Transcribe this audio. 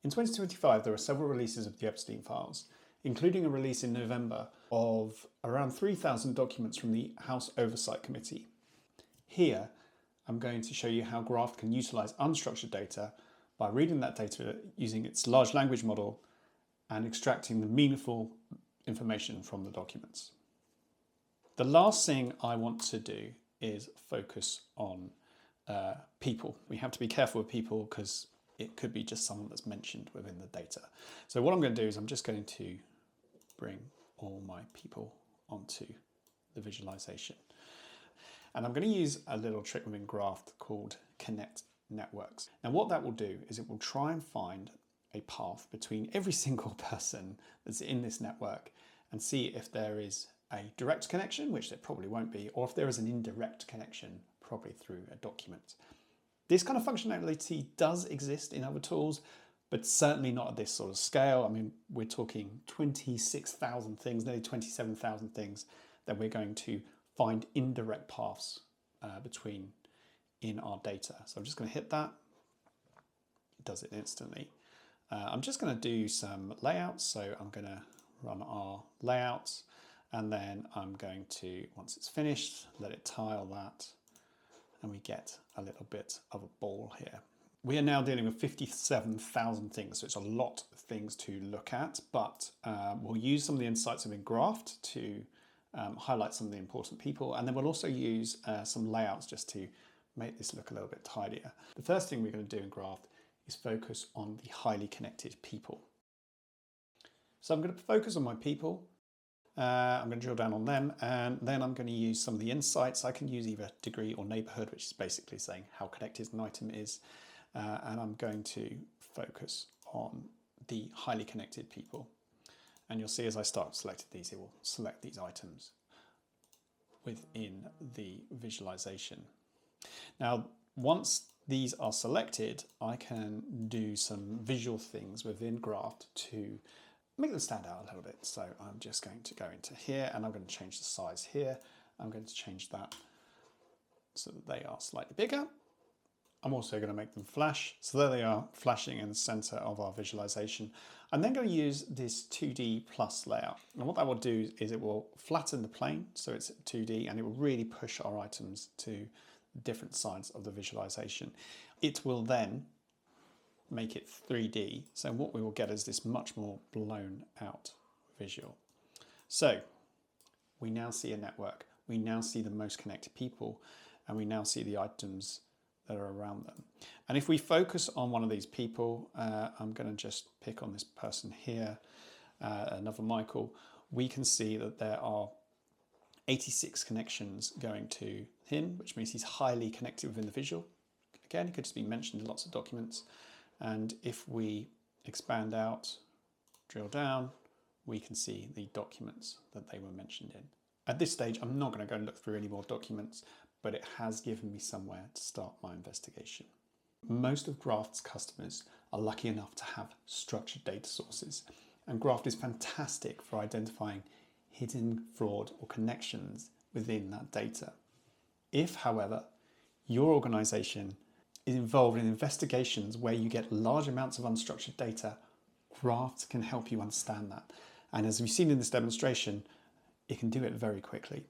In 2025, there are several releases of the EPSTEIN files, including a release in November of around 3,000 documents from the House Oversight Committee. Here, I'm going to show you how GRAPHT can utilize unstructured data by reading that data using its large language model and extracting the meaningful information from the documents. The last thing I want to do is focus on people. We have to be careful with people because it could be just someone that's mentioned within the data. So what I'm going to do is I'm just going to bring all my people onto the visualization. And I'm going to use a little trick within GRAPHT called connect networks. Now what that will do is it will try and find a path between every single person that's in this network and see if there is a direct connection, which there probably won't be, or if there is an indirect connection, probably through a document. This kind of functionality does exist in other tools, but certainly not at this sort of scale. I mean, we're talking 26,000 things, nearly 27,000 things that we're going to find indirect paths between in our data. So I'm just going to hit that. It does it instantly. I'm just going to do some layouts. So I'm going to run our layouts, and then I'm going to, once it's finished, let it tile that, and we get a little bit of a ball here. We are now dealing with 57,000 things, so it's a lot of things to look at, but we'll use some of the insights within GRAPHT to highlight some of the important people, and then we'll also use some layouts just to make this look a little bit tidier. The first thing we're going to do in GRAPHT is focus on the highly connected people. So I'm going to focus on my people. I'm going to drill down on them, and then I'm going to use some of the insights. I can use either degree or neighborhood, which is basically saying how connected an item is. And I'm going to focus on the highly connected people. And you'll see as I start selecting these, it will select these items within the visualization. Now, once these are selected, I can do some visual things within GRAPHT to make them stand out a little bit. So I'm just going to go into here and I'm going to change the size here. I'm going to change that so that they are slightly bigger. I'm also going to make them flash. So there they are, flashing in the center of our visualization. I'm then going to use this 2D plus layout. And what that will do is it will flatten the plane, so it's 2D, and it will really push our items to different sides of the visualization. It will then make it 3D. So what we will get is this much more blown out visual. So we now see a network. We now see the most connected people, and we now see the items that are around them. And if we focus on one of these people, I'm going to just pick on this person here, another Michael, we can see that there are 86 connections going to him, which means he's highly connected within the visual. Again, he could just be mentioned in lots of documents. And if we expand out, drill down, we can see the documents that they were mentioned in. At this stage, I'm not going to go and look through any more documents, but it has given me somewhere to start my investigation. Most of GRAPHT's customers are lucky enough to have structured data sources, and GRAPHT is fantastic for identifying hidden fraud or connections within that data. If, however, your organization is involved in investigations where you get large amounts of unstructured data, GRAPHT can help you understand that. And as we've seen in this demonstration, it can do it very quickly.